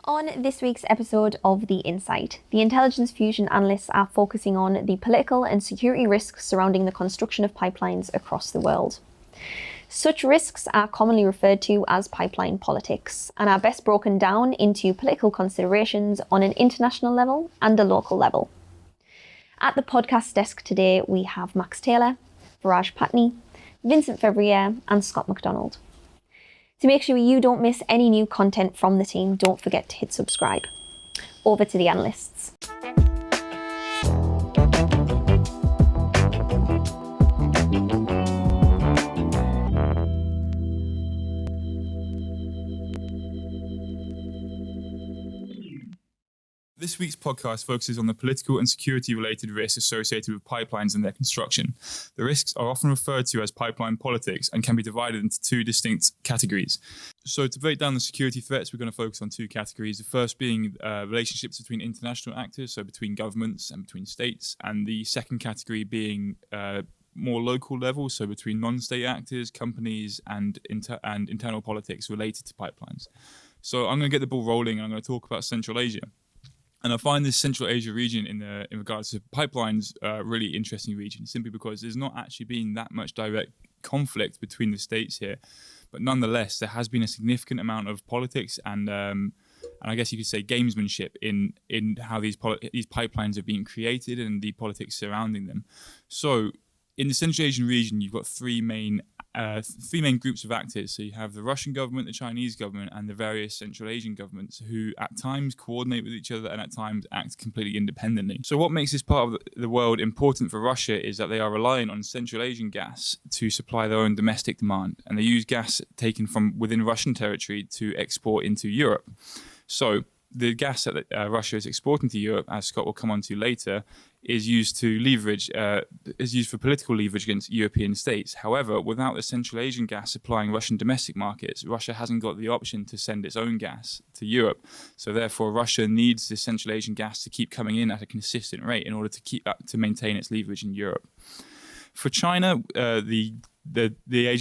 On this week's episode of The Insight, the intelligence fusion analysts are focusing on the political and security risks surrounding the construction of pipelines across the world. Such risks are commonly referred to as pipeline politics and are best broken down into political considerations on an international level and a local level. At the podcast desk today, we have Max Taylor, Viraj Patni, Vincent Fevrier, and Scott MacDonald. To make sure you don't miss any new content from the team, don't forget to hit subscribe. Over to the analysts. This week's podcast focuses on the political and security-related risks associated with pipelines and their construction. The risks are often referred to as pipeline politics and can be divided into two distinct categories. So to break down the security threats, we're going to focus on two categories. The first being relationships between international actors, so between governments and between states, and the second category being more local level, so between non-state actors, companies, and internal politics related to pipelines. So I'm going to get the ball rolling and I'm going to talk about Central Asia. And I find this Central Asia region in regards to pipelines a really interesting region, simply because there's not actually been that much direct conflict between the states here. But nonetheless, there has been a significant amount of politics and I guess you could say gamesmanship in how these pipelines are being created and the politics surrounding them. So in the Central Asian region, you've got three main groups of actors. So you have the Russian government, the Chinese government, and the various Central Asian governments who at times coordinate with each other and at times act completely independently. So what makes this part of the world important for Russia is that they are reliant on Central Asian gas to supply their own domestic demand, and they use gas taken from within Russian territory to export into Europe. So the gas that Russia is exporting to Europe, as Scott will come on to later, is used for political leverage against European states. However, without the Central Asian gas supplying Russian domestic markets, Russia hasn't got the option to send its own gas to Europe. So therefore, Russia needs the Central Asian gas to keep coming in at a consistent rate in order to maintain its leverage in Europe. For China, the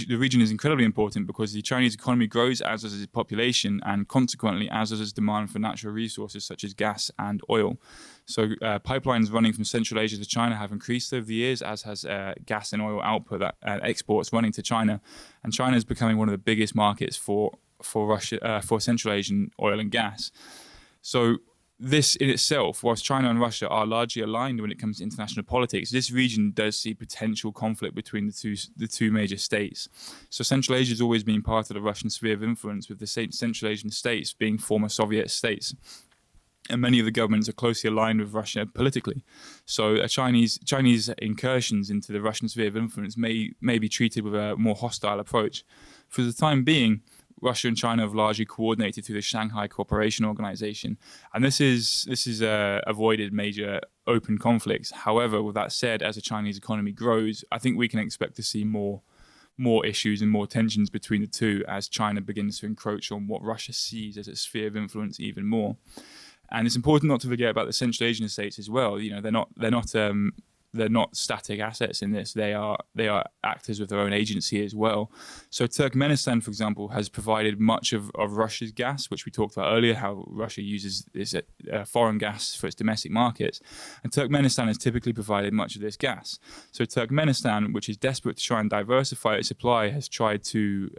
region is incredibly important because the Chinese economy grows as does its population, and consequently as does its demand for natural resources such as gas and oil. So pipelines running from Central Asia to China have increased over the years, as has gas and oil output exports running to China, and China is becoming one of the biggest markets for Central Asian oil and gas. So this in itself, whilst China and Russia are largely aligned when it comes to international politics, this region does see potential conflict between the two major states. So Central Asia has always been part of the Russian sphere of influence, with the Central Asian states being former Soviet states. And many of the governments are closely aligned with Russia politically. So Chinese incursions into the Russian sphere of influence may be treated with a more hostile approach. For the time being, Russia and China have largely coordinated through the Shanghai Cooperation Organization, and this is avoided major open conflicts. However, with that said, as the Chinese economy grows, I think we can expect to see more issues and more tensions between the two as China begins to encroach on what Russia sees as its sphere of influence even more. And it's important not to forget about the Central Asian states as well. You know, they're not static assets in this. They are actors with their own agency as well. So Turkmenistan, for example, has provided much of Russia's gas, which we talked about earlier, how Russia uses this foreign gas for its domestic markets. And Turkmenistan has typically provided much of this gas. So Turkmenistan, which is desperate to try and diversify its supply, has tried to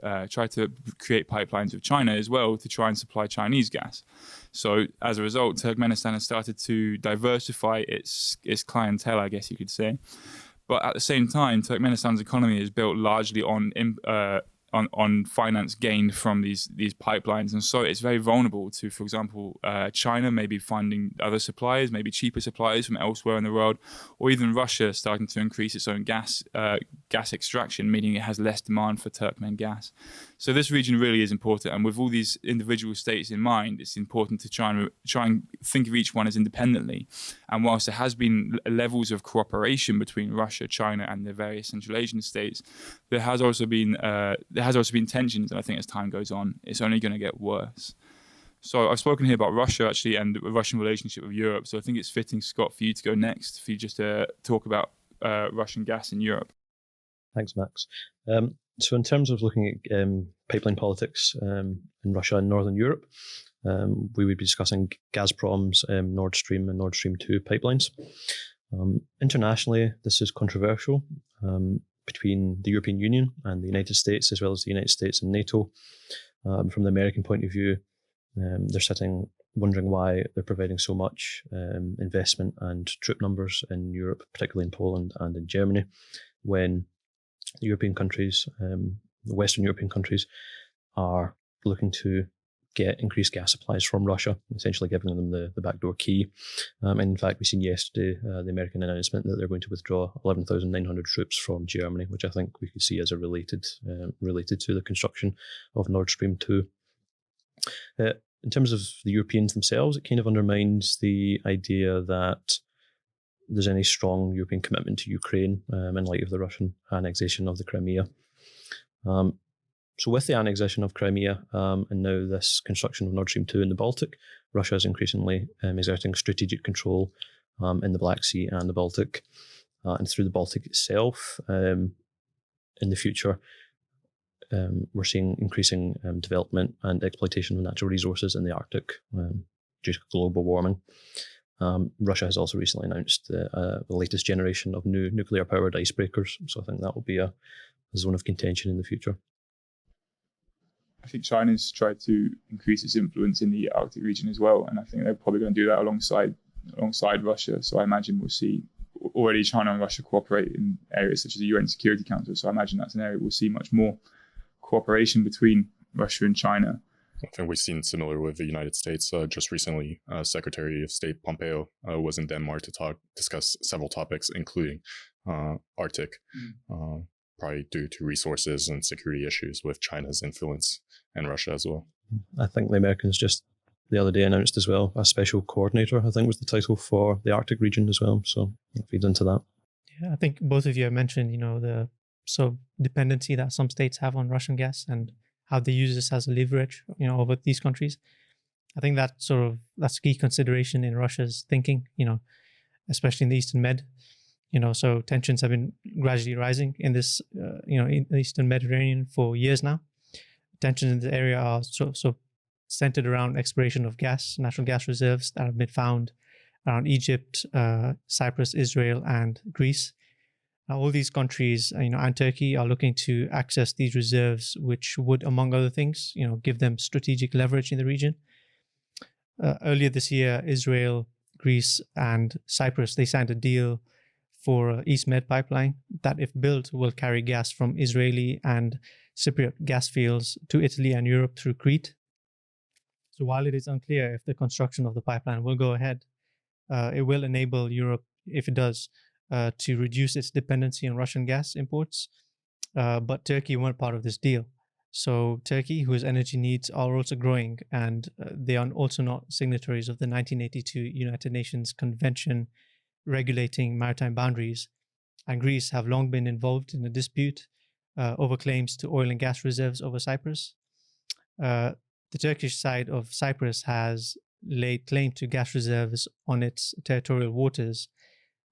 create pipelines with China as well to try and supply Chinese gas. So as a result, Turkmenistan has started to diversify its clientele, I guess you could say. But at the same time, Turkmenistan's economy is built largely on finance gained from these pipelines, and so it's very vulnerable to, for example, China maybe finding other suppliers, maybe cheaper suppliers from elsewhere in the world, or even Russia starting to increase its own gas extraction, meaning it has less demand for Turkmen gas. So this region really is important, and with all these individual states in mind, it's important to try and think of each one as independently. And whilst there has been levels of cooperation between Russia, China, and the various Central Asian states, there has also been tensions, and I think as time goes on, it's only going to get worse. So I've spoken here about Russia actually and the Russian relationship with Europe. So I think it's fitting, Scott, for you to go next, for you just to talk about Russian gas in Europe. Thanks, Max. So in terms of looking at pipeline politics in Russia and Northern Europe, we would be discussing Gazprom's Nord Stream and Nord Stream 2 pipelines. Internationally, this is controversial between the European Union and the United States, as well as the United States and NATO. From the American point of view, they're sitting wondering why they're providing so much investment and troop numbers in Europe, particularly in Poland and in Germany, when the European countries, the Western European countries, are looking to get increased gas supplies from Russia, essentially giving them the backdoor key. And in fact, we've seen yesterday the American announcement that they're going to withdraw 11,900 troops from Germany, which I think we could see as a related to the construction of Nord Stream 2. In terms of the Europeans themselves, it kind of undermines the idea that there's any strong European commitment to Ukraine in light of the Russian annexation of the Crimea. So with the annexation of Crimea and now this construction of Nord Stream 2 in the Baltic, Russia is increasingly exerting strategic control in the Black Sea and the Baltic. And through the Baltic itself, in the future, we're seeing increasing development and exploitation of natural resources in the Arctic due to global warming. Russia has also recently announced the latest generation of new nuclear-powered icebreakers, so I think that will be a zone of contention in the future. I think China's tried to increase its influence in the Arctic region as well, and I think they're probably going to do that alongside Russia. So I imagine we'll see already China and Russia cooperate in areas such as the UN Security Council. So I imagine that's an area we'll see much more cooperation between Russia and China. I think we've seen similar with the United States. Just recently, Secretary of State Pompeo was in Denmark to discuss several topics, including Arctic, probably due to resources and security issues with China's influence and Russia as well. I think the Americans just the other day announced as well a special coordinator, I think was the title for the Arctic region as well. So it feeds into that. Yeah, I think both of you have mentioned, the sort of dependency that some states have on Russian gas and how they use this as a leverage, over these countries. I think that's a key consideration in Russia's thinking, especially in the Eastern Med. So tensions have been gradually rising in this, in the Eastern Mediterranean for years now. Tensions in the area are so centered around exploration of natural gas reserves that have been found around Egypt, Cyprus, Israel, and Greece. Now, all these countries, and Turkey are looking to access these reserves, which would, among other things, give them strategic leverage in the region. Earlier this year, Israel, Greece, and Cyprus, they signed a deal for East Med pipeline that, if built, will carry gas from Israeli and Cypriot gas fields to Italy and Europe through Crete. So while it is unclear if the construction of the pipeline will go ahead, it will enable Europe, if it does, to reduce its dependency on Russian gas imports. But Turkey weren't part of this deal. So Turkey, whose energy needs are also growing, and they are also not signatories of the 1982 United Nations Convention regulating maritime boundaries, and Greece have long been involved in a dispute over claims to oil and gas reserves over Cyprus. The Turkish side of Cyprus has laid claim to gas reserves on its territorial waters,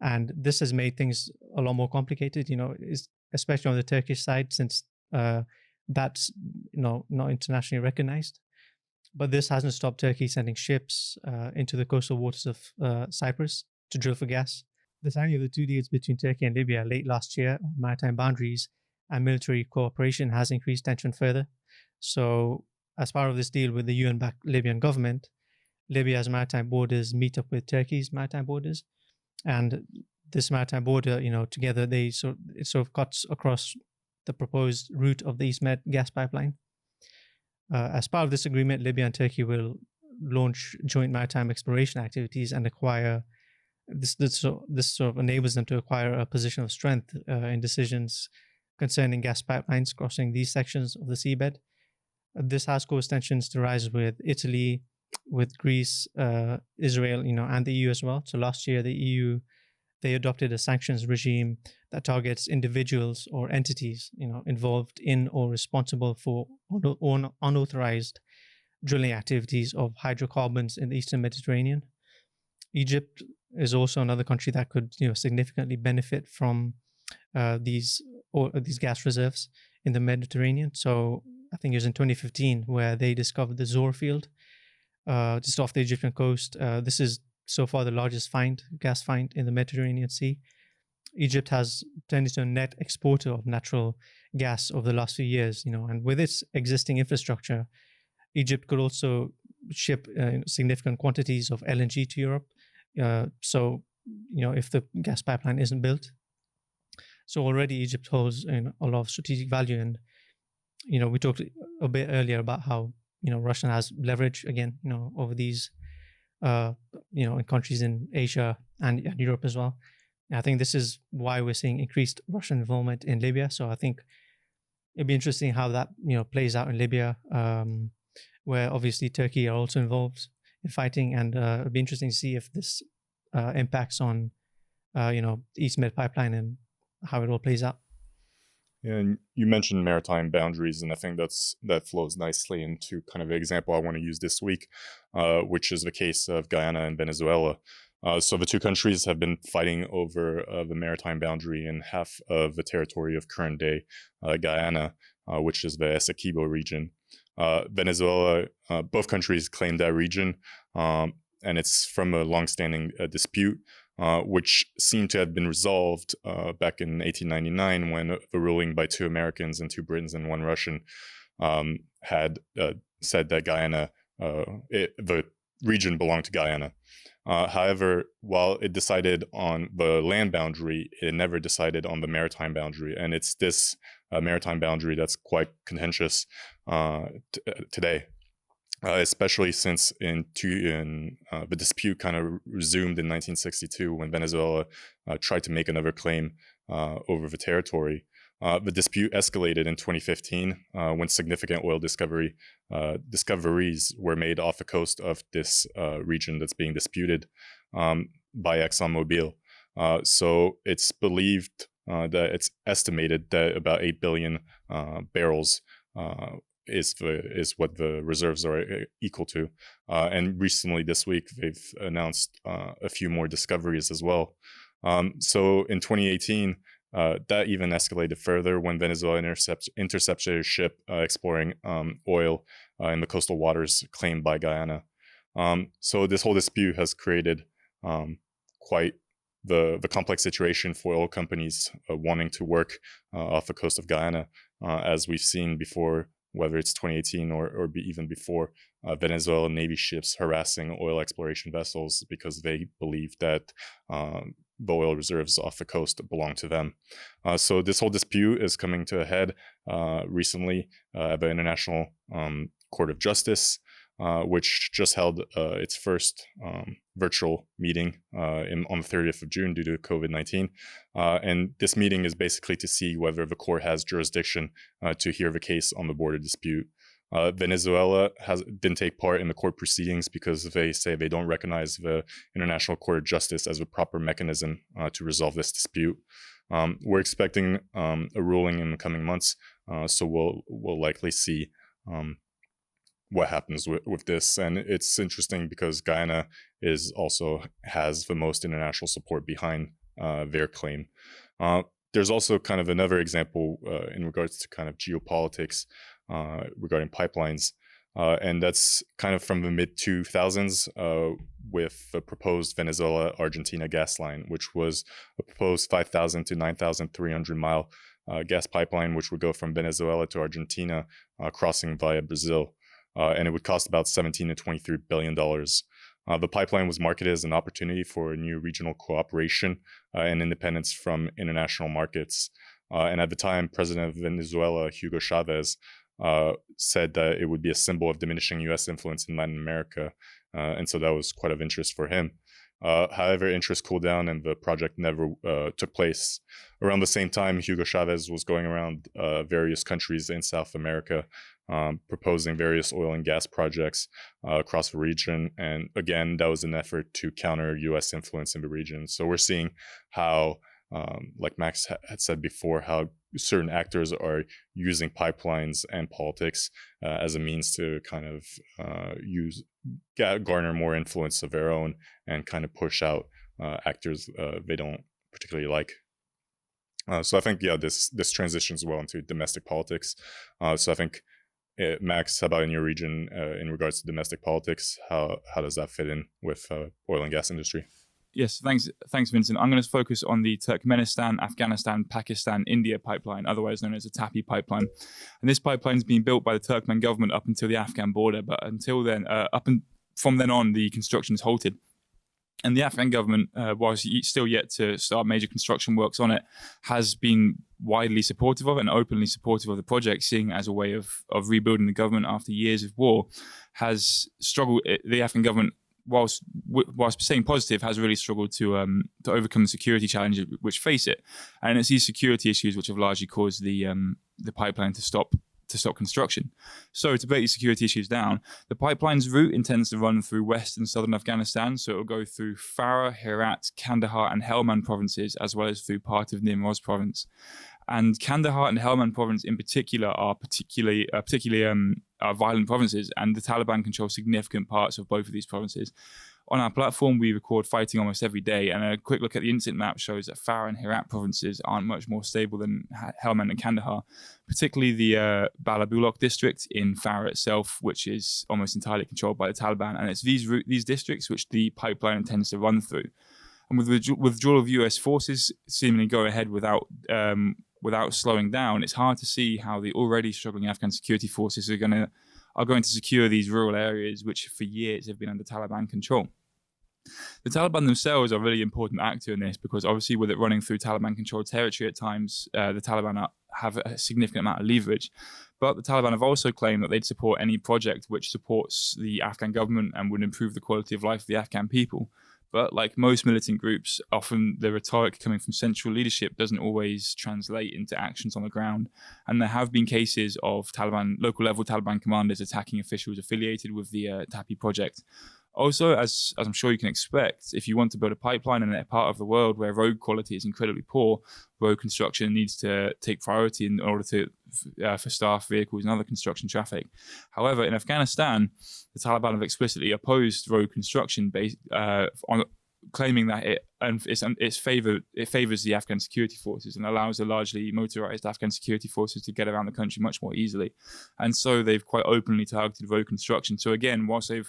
and this has made things a lot more complicated, especially on the Turkish side, since that's not internationally recognized. But this hasn't stopped Turkey sending ships into the coastal waters of Cyprus to drill for gas. The signing of the two deals between Turkey and Libya late last year on maritime boundaries and military cooperation has increased tension further. So, as part of this deal with the UN-backed Libyan government, Libya's maritime borders meet up with Turkey's maritime borders, and this maritime border, together it sort of cuts across the proposed route of the East Med gas pipeline. As part of this agreement, Libya and Turkey will launch joint maritime exploration activities and acquire. This sort of enables them to acquire a position of strength in decisions concerning gas pipelines crossing these sections of the seabed. This has caused tensions to rise with Italy, with Greece, Israel, and the EU as well. So last year, the EU, they adopted a sanctions regime that targets individuals or entities, involved in or responsible for unauthorized drilling activities of hydrocarbons in the Eastern Mediterranean. Egypt is also another country that could, significantly benefit from these gas reserves in the Mediterranean. So I think it was in 2015 where they discovered the Zohr field, just off the Egyptian coast. This is so far the largest gas find in the Mediterranean Sea. Egypt has turned into a net exporter of natural gas over the last few years, and with its existing infrastructure, Egypt could also ship significant quantities of LNG to Europe. So, if the gas pipeline isn't built, so already Egypt holds a lot of strategic value. And, we talked a bit earlier about how, Russia has leverage again, over these, in countries in Asia and Europe as well. And I think this is why we're seeing increased Russian involvement in Libya. So I think it'd be interesting how that, plays out in Libya, where obviously Turkey are also involved in fighting. And it'd be interesting to see if this impacts on, the East Med pipeline and how it all plays out. And you mentioned maritime boundaries, and I think that flows nicely into kind of an example I want to use this week, which is the case of Guyana and Venezuela. So the two countries have been fighting over the maritime boundary in half of the territory of current-day Guyana, which is the Essequibo region. Venezuela, both countries claim that region, and it's from a longstanding dispute, which seemed to have been resolved back in 1899 when the ruling by 2 Americans and 2 Britons and 1 Russian had said that Guyana, the region belonged to Guyana. However, while it decided on the land boundary, it never decided on the maritime boundary. And it's this maritime boundary that's quite contentious today. Especially since the dispute kind of resumed in 1962 when Venezuela tried to make another claim over the territory. The dispute escalated in 2015 when significant oil discoveries were made off the coast of this region that's being disputed by ExxonMobil. So it's believed that it's estimated that about 8 billion barrels is what the reserves are equal to. And recently this week, they've announced a few more discoveries as well. So in 2018, that even escalated further when Venezuela intercepted a ship exploring oil in the coastal waters claimed by Guyana. So this whole dispute has created quite the complex situation for oil companies wanting to work off the coast of Guyana, as we've seen before, whether it's 2018 or even before, Venezuelan Navy ships harassing oil exploration vessels because they believe that the oil reserves off the coast belong to them. So this whole dispute is coming to a head recently at the International Court of Justice, which just held its first virtual meeting on the 30th of June due to COVID-19. And this meeting is basically to see whether the court has jurisdiction to hear the case on the border dispute. Venezuela didn't take part in the court proceedings because they say they don't recognize the International Court of Justice as a proper mechanism to resolve this dispute. We're expecting a ruling in the coming months, so we'll likely see what happens with this. And it's interesting because Guyana also has the most international support behind their claim. There's also kind of another example in regards to kind of geopolitics regarding pipelines. And that's kind of from the mid-2000s with the proposed Venezuela-Argentina gas line, which was a proposed 5,000 to 9,300 mile gas pipeline, which would go from Venezuela to Argentina, crossing via Brazil. And it would cost about $17 to $23 billion. The pipeline was marketed as an opportunity for a new regional cooperation and independence from international markets. And at the time, President of Venezuela, Hugo Chavez, said that it would be a symbol of diminishing U.S. influence in Latin America. And so that was quite of interest for him. However, interest cooled down and the project never took place. Around the same time, Hugo Chavez was going around various countries in South America, proposing various oil and gas projects across the region. And again, that was an effort to counter U.S. influence in the region. So we're seeing how, like Max had said before, how certain actors are using pipelines and politics as a means to kind of garner more influence of their own and kind of push out actors they don't particularly like. So I think, this transitions well into domestic politics. So I think Max, how about in your region in regards to domestic politics? How does that fit in with oil and gas industry? Yes, thanks, Vincent. I'm going to focus on the Turkmenistan, Afghanistan, Pakistan, India pipeline, otherwise known as the TAPI pipeline. And this pipeline is being built by the Turkmen government up until the Afghan border, but until then, from then on, the construction is halted. And the Afghan government, whilst still yet to start major construction works on it, has been widely supportive of it and openly supportive of the project, seeing as a way of rebuilding the government after years of war, has struggled. The Afghan government, whilst staying positive, has really struggled to overcome the security challenges which face it, and it's these security issues which have largely caused the pipeline to stop construction. So to break these security issues down, the pipeline's route intends to run through west and southern Afghanistan, so it will go through Farah, Herat, Kandahar, and Helmand provinces, as well as through part of Nimroz province. And Kandahar and Helmand province in particular are particularly violent provinces, and the Taliban control significant parts of both of these provinces. On our platform, we record fighting almost every day, and a quick look at the incident map shows that Farah and Herat provinces aren't much more stable than Helmand and Kandahar, particularly the Balabulok district in Farah itself, which is almost entirely controlled by the Taliban, and it's these districts which the pipeline intends to run through. And with the withdrawal of US forces seemingly going ahead without slowing down, it's hard to see how the already struggling Afghan security forces are going to secure these rural areas, which for years have been under Taliban control. The Taliban themselves are a really important actor in this, because obviously with it running through Taliban-controlled territory at times, the Taliban have a significant amount of leverage. But the Taliban have also claimed that they'd support any project which supports the Afghan government and would improve the quality of life of the Afghan people. But like most militant groups, often the rhetoric coming from central leadership doesn't always translate into actions on the ground. And there have been cases of local level Taliban commanders attacking officials affiliated with the TAPI project. Also, as I'm sure you can expect, if you want to build a pipeline in a part of the world where road quality is incredibly poor, road construction needs to take priority in order for staff, vehicles, and other construction traffic. However, in Afghanistan, the Taliban have explicitly opposed road construction on claiming that it favors the Afghan security forces and allows the largely motorized Afghan security forces to get around the country much more easily. And so they've quite openly targeted road construction. So again, whilst they've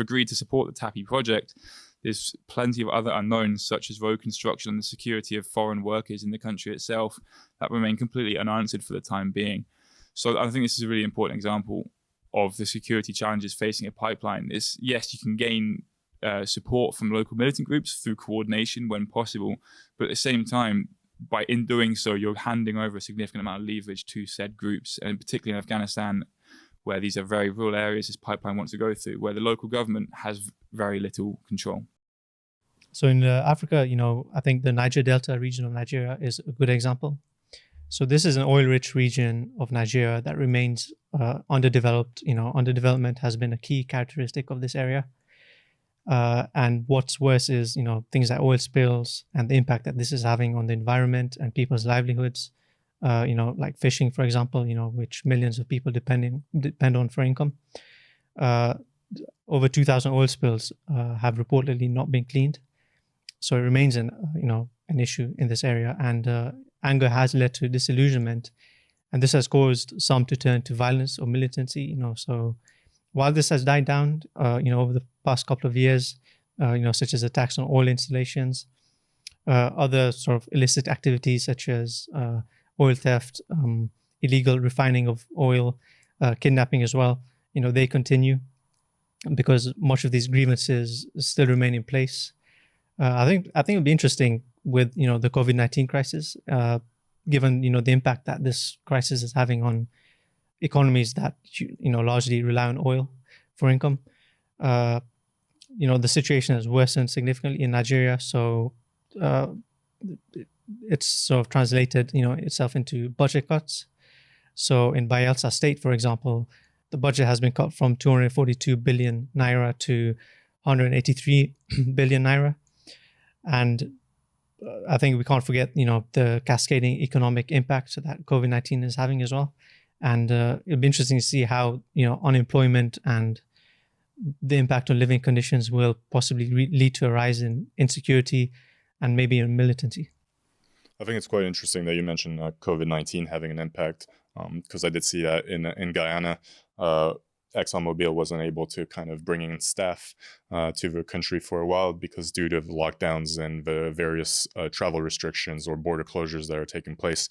agreed to support the TAPI project, there's plenty of other unknowns, such as road construction and the security of foreign workers in the country itself, that remain completely unanswered for the time being. So I think this is a really important example of the security challenges facing a pipeline. Yes, you can gain support from local militant groups through coordination when possible, but at the same time, in doing so, you're handing over a significant amount of leverage to said groups, and particularly in Afghanistan, where these are very rural areas this pipeline wants to go through, where the local government has very little control. So in Africa, I think the Niger Delta region of Nigeria is a good example. So this is an oil-rich region of Nigeria that remains underdeveloped. Underdevelopment has been a key characteristic of this area. And what's worse is, things like oil spills and the impact that this is having on the environment and people's livelihoods. Like fishing, for example, which millions of people depend on for income. Over 2,000 oil spills have reportedly not been cleaned. So it remains an issue in this area, and anger has led to disillusionment, and this has caused some to turn to violence or militancy. So while this has died down, over the past couple of years, such as attacks on oil installations, other sort of illicit activities such as oil theft, illegal refining of oil, kidnapping as well, they continue because much of these grievances still remain in place. I think it'll be interesting with the COVID-19 crisis, given the impact that this crisis is having on economies that largely rely on oil for income. The situation has worsened significantly in Nigeria, so it's sort of translated itself into budget cuts. So in Bayelsa State, for example, the budget has been cut from 242 billion naira to 183 billion naira. And I think we can't forget, the cascading economic impact that COVID-19 is having as well. And it'll be interesting to see how, unemployment and the impact on living conditions will possibly lead to a rise in insecurity and maybe in militancy. I think it's quite interesting that you mentioned COVID-19 having an impact because I did see that in Guyana, ExxonMobil wasn't able to kind of bring in staff to the country for a while because due to the lockdowns and the various travel restrictions or border closures that are taking place.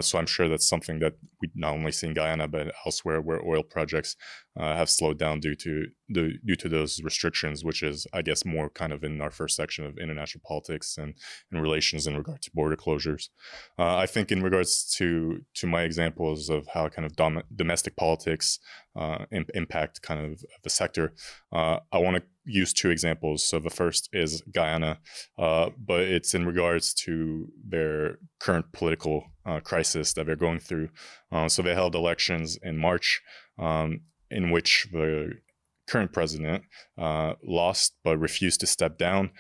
So I'm sure that's something that we not only see in Guyana but elsewhere where oil projects have slowed down due to those restrictions, which is, I guess, more kind of in our first section of international politics and relations in regard to border closures. I think in regards to my examples of how kind of domestic politics impact kind of the sector, I want to use two examples. So the first is Guyana, but it's in regards to their current political crisis that they're going through. So they held elections in March, in which the current president lost but refused to step down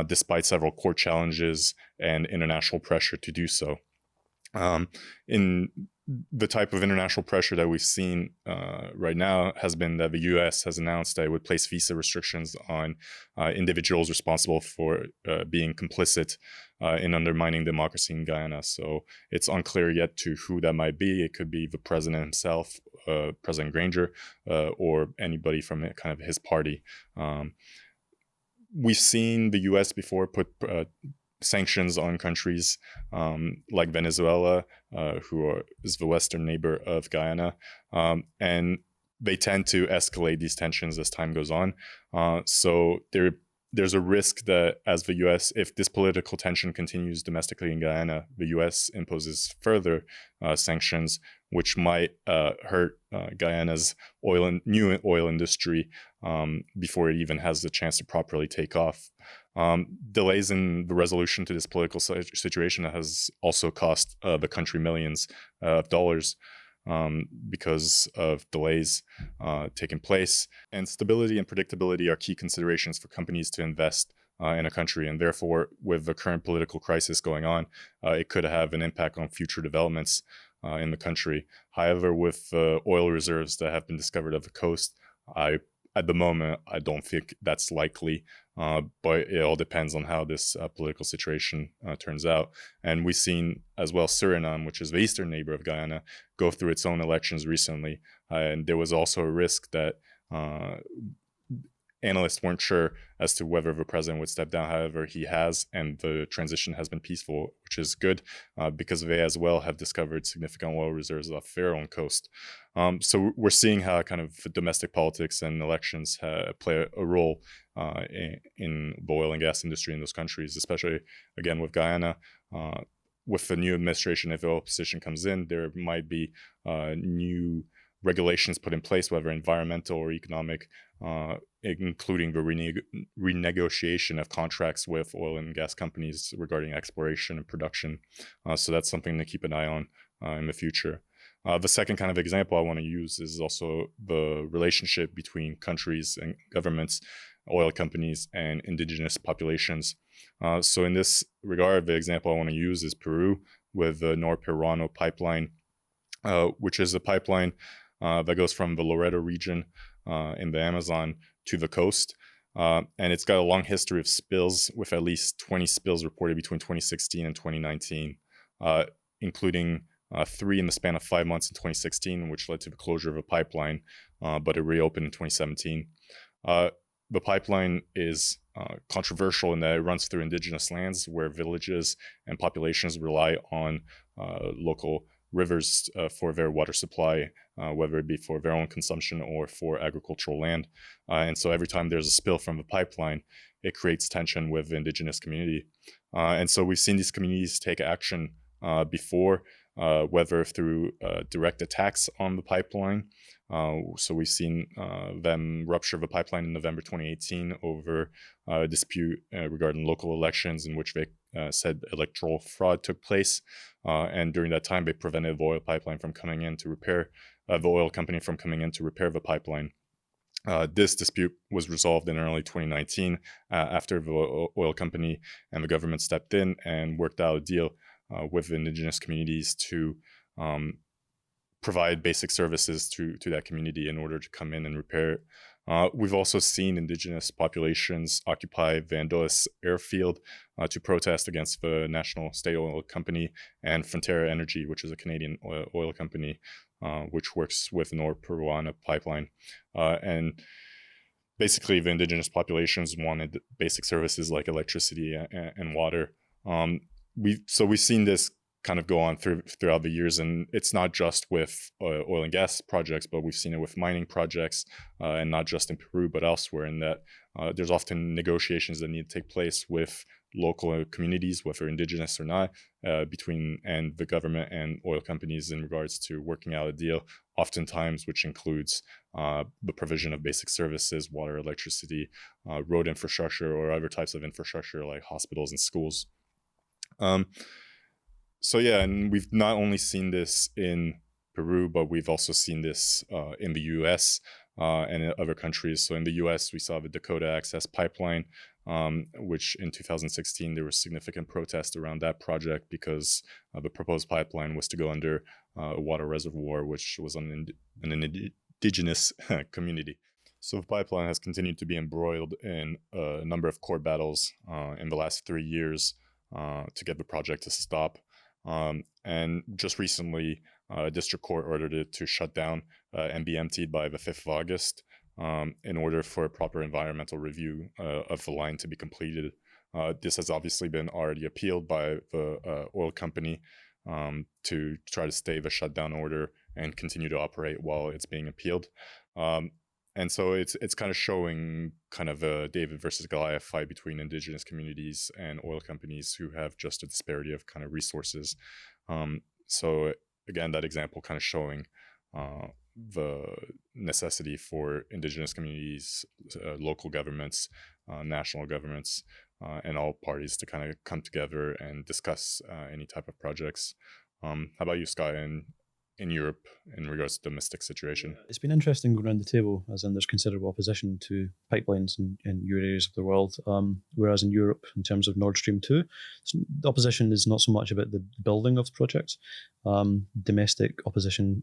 despite several court challenges and international pressure to do so. In the type of international pressure that we've seen right now has been that the U.S. has announced that it would place visa restrictions on individuals responsible for being complicit in undermining democracy in Guyana. So it's unclear yet to who that might be. It could be the president himself, President Granger, or anybody from kind of his party. We've seen the U.S. before put sanctions on countries like Venezuela, is the western neighbor of Guyana, and they tend to escalate these tensions as time goes on. So there's a risk that as the U.S., if this political tension continues domestically in Guyana, the U.S. imposes further sanctions, which might hurt Guyana's new oil industry before it even has the chance to properly take off. Delays in the resolution to this political situation has also cost the country millions of dollars because of delays taking place. And stability and predictability are key considerations for companies to invest in a country. And therefore, with the current political crisis going on, it could have an impact on future developments in the country. However, with oil reserves that have been discovered of the coast, at the moment, I don't think that's likely, but it all depends on how this political situation turns out. And we've seen as well Suriname, which is the eastern neighbor of Guyana, go through its own elections recently. And there was also a risk that analysts weren't sure as to whether the president would step down. However, he has, and the transition has been peaceful, which is good because they as well have discovered significant oil reserves off their own coast. So we're seeing how kind of domestic politics and elections play a role in the oil and gas industry in those countries, especially, again, with Guyana. With the new administration, if the opposition comes in, there might be new regulations put in place, whether environmental or economic, including the renegotiation of contracts with oil and gas companies regarding exploration and production. So that's something to keep an eye on in the future. The second kind of example I want to use is also the relationship between countries and governments, oil companies, and indigenous populations. So in this regard, the example I want to use is Peru with the Norperuano Pipeline, which is a pipeline that goes from the Loreto region in the Amazon to the coast. And it's got a long history of spills, with at least 20 spills reported between 2016 and 2019, including 3 in the span of 5 months in 2016, which led to the closure of a pipeline, but it reopened in 2017. The pipeline is controversial in that it runs through indigenous lands where villages and populations rely on local rivers for their water supply, whether it be for their own consumption or for agricultural land. And so every time there's a spill from the pipeline, it creates tension with the indigenous community. And so we've seen these communities take action before, whether through direct attacks on the pipeline. So we've seen them rupture the pipeline in November 2018 over a dispute regarding local elections in which they said electoral fraud took place. And during that time, they prevented the oil pipeline from coming in to repair, the oil company from coming in to repair the pipeline. This dispute was resolved in early 2019 after the oil company and the government stepped in and worked out a deal with the indigenous communities to provide basic services to that community in order to come in and repair We've also seen indigenous populations occupy Vandalis airfield to protest against the National State Oil Company and Frontera Energy, which is a Canadian oil company, which works with Norperuano Pipeline. And basically, the indigenous populations wanted basic services like electricity and water. We've seen this kind of go on throughout the years, and it's not just with oil and gas projects, but we've seen it with mining projects, and not just in Peru but elsewhere. In that there's often negotiations that need to take place with local communities, whether indigenous or not, between and the government and oil companies in regards to working out a deal, oftentimes which includes the provision of basic services, water, electricity, road infrastructure, or other types of infrastructure like hospitals and schools. So yeah, and we've not only seen this in Peru, but we've also seen this in the U.S. And in other countries. So in the U.S., we saw the Dakota Access Pipeline, which in 2016 there was significant protest around that project because the proposed pipeline was to go under a water reservoir, which was on an indigenous community. So the pipeline has continued to be embroiled in a number of court battles in the last 3 years to get the project to stop. And just recently, a district court ordered it to shut down and be emptied by the 5th of August in order for a proper environmental review of the line to be completed. This has obviously been already appealed by the oil company to try to stay the shutdown order and continue to operate while it's being appealed. And so it's kind of showing kind of a David versus Goliath fight between indigenous communities and oil companies who have just a disparity of kind of resources. So again, that example kind of showing the necessity for indigenous communities, local governments, national governments, and all parties to kind of come together and discuss any type of projects. How about you, Sky, in Europe in regards to the domestic situation? It's been interesting going around the table, as in there's considerable opposition to pipelines in your areas of the world, whereas in Europe, in terms of Nord Stream 2, the opposition is not so much about the building of the project. Domestic opposition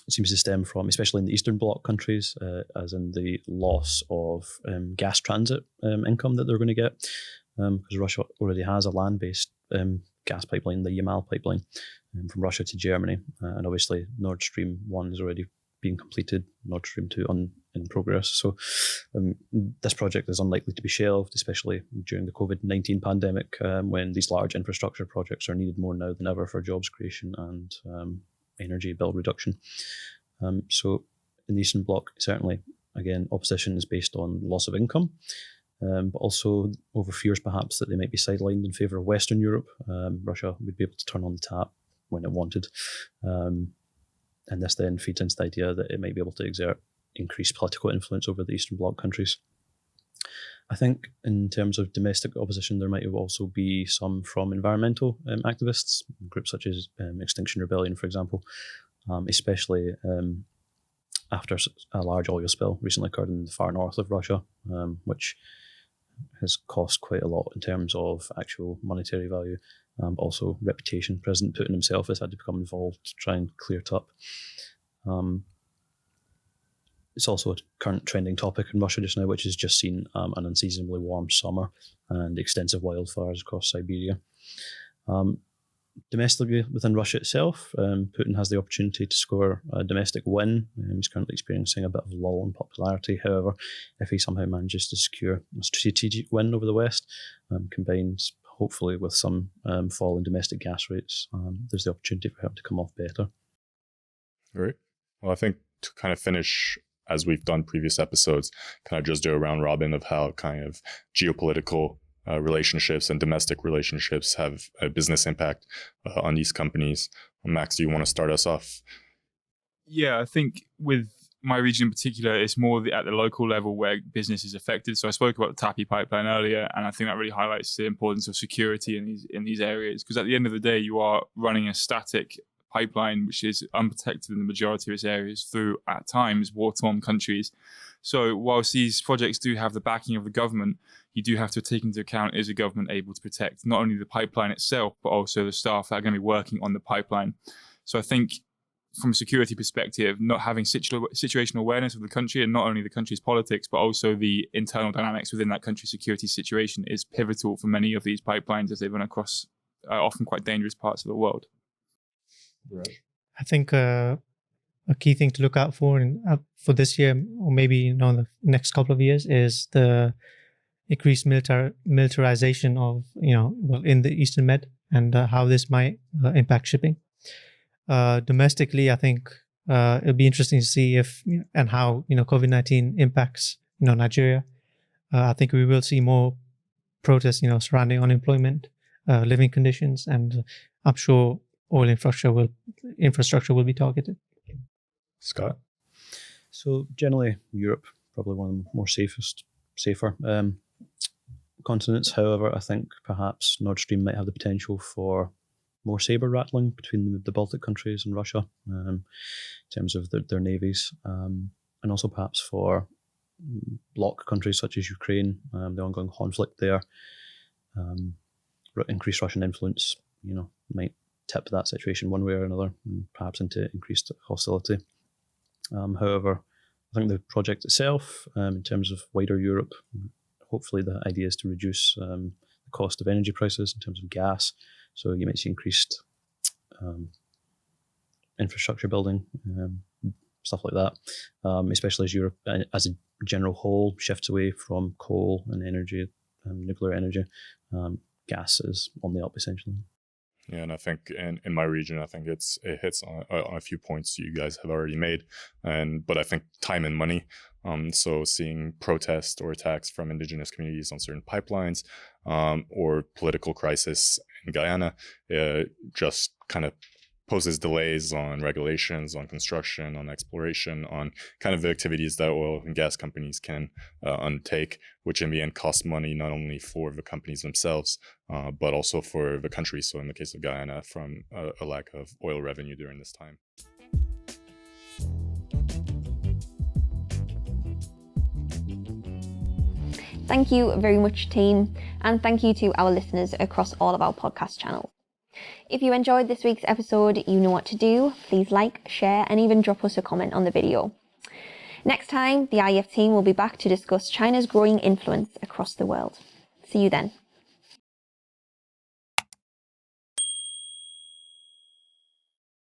seems to stem from, especially in the Eastern Bloc countries, as in the loss of gas transit income that they're going to get, because Russia already has a land-based gas pipeline, the Yamal pipeline, from Russia to Germany. And obviously Nord Stream 1 is already being completed, Nord Stream 2 in progress. So this project is unlikely to be shelved, especially during the COVID-19 pandemic, when these large infrastructure projects are needed more now than ever for jobs creation and energy bill reduction. So in the Eastern Bloc, certainly, again, opposition is based on loss of income, but also over fears perhaps that they might be sidelined in favour of Western Europe. Russia would be able to turn on the tap when it wanted. And this then feeds into the idea that it might be able to exert increased political influence over the Eastern Bloc countries. I think in terms of domestic opposition, there might also be some from environmental activists, groups such as Extinction Rebellion, for example, especially after a large oil spill recently occurred in the far north of Russia, which has cost quite a lot in terms of actual monetary value, but also reputation. President Putin himself has had to become involved to try and clear it up. It's also a current trending topic in Russia just now, which has just seen an unseasonably warm summer and extensive wildfires across Siberia. Domestically, within Russia itself, Putin has the opportunity to score a domestic win. He's currently experiencing a bit of a lull in popularity. However, if he somehow manages to secure a strategic win over the West, combined hopefully with some fall in domestic gas rates, there's the opportunity for him to come off better. Great. Well, I think to kind of finish, as we've done previous episodes, kind of just do a round robin of how kind of geopolitical relationships and domestic relationships have a business impact on these companies. Max, do you want to start us off? Yeah, I think with my region in particular, it's more at the local level where business is affected. So I spoke about the TAPI pipeline earlier, and I think that really highlights the importance of security in these areas, because at the end of the day, you are running a static pipeline which is unprotected in the majority of its areas through, at times, war-torn countries. So whilst these projects do have the backing of the government, you do have to take into account, is the government able to protect not only the pipeline itself, but also the staff that are going to be working on the pipeline. So I think from a security perspective, not having situational awareness of the country, and not only the country's politics, but also the internal dynamics within that country's security situation, is pivotal for many of these pipelines as they run across often quite dangerous parts of the world. Right. I think a key thing to look out for for this year, or maybe the next couple of years, is the increased militarization of in the Eastern Med, and how this might impact shipping. Domestically, I think it'll be interesting to see if and how COVID-19 impacts Nigeria. I think we will see more protests surrounding unemployment, living conditions, and I'm sure oil infrastructure will be targeted. Scott? So generally, Europe probably one of the more safer continents. However, I think perhaps Nord Stream might have the potential for more saber rattling between the Baltic countries and Russia in terms of their navies, and also perhaps for bloc countries such as Ukraine, the ongoing conflict there, increased Russian influence, might tip that situation one way or another, and perhaps into increased hostility. However, I think the project itself, in terms of wider Europe, hopefully the idea is to reduce the cost of energy prices in terms of gas. So you might see increased infrastructure building, stuff like that, especially as Europe, as a general whole, shifts away from coal and energy, nuclear energy. Gas is on the up, essentially. Yeah, and I think in my region, I think it hits on a few points you guys have already made, but I think time and money. So seeing protests or attacks from indigenous communities on certain pipelines, or political crisis in Guyana, just kind of poses delays on regulations, on construction, on exploration, on kind of the activities that oil and gas companies can undertake, which in the end cost money not only for the companies themselves, but also for the country. So in the case of Guyana, from a lack of oil revenue during this time. Thank you very much, team, and thank you to our listeners across all of our podcast channels. If you enjoyed this week's episode, you know what to do. Please like, share, and even drop us a comment on the video. Next time, the IEF team will be back to discuss China's growing influence across the world. See you then.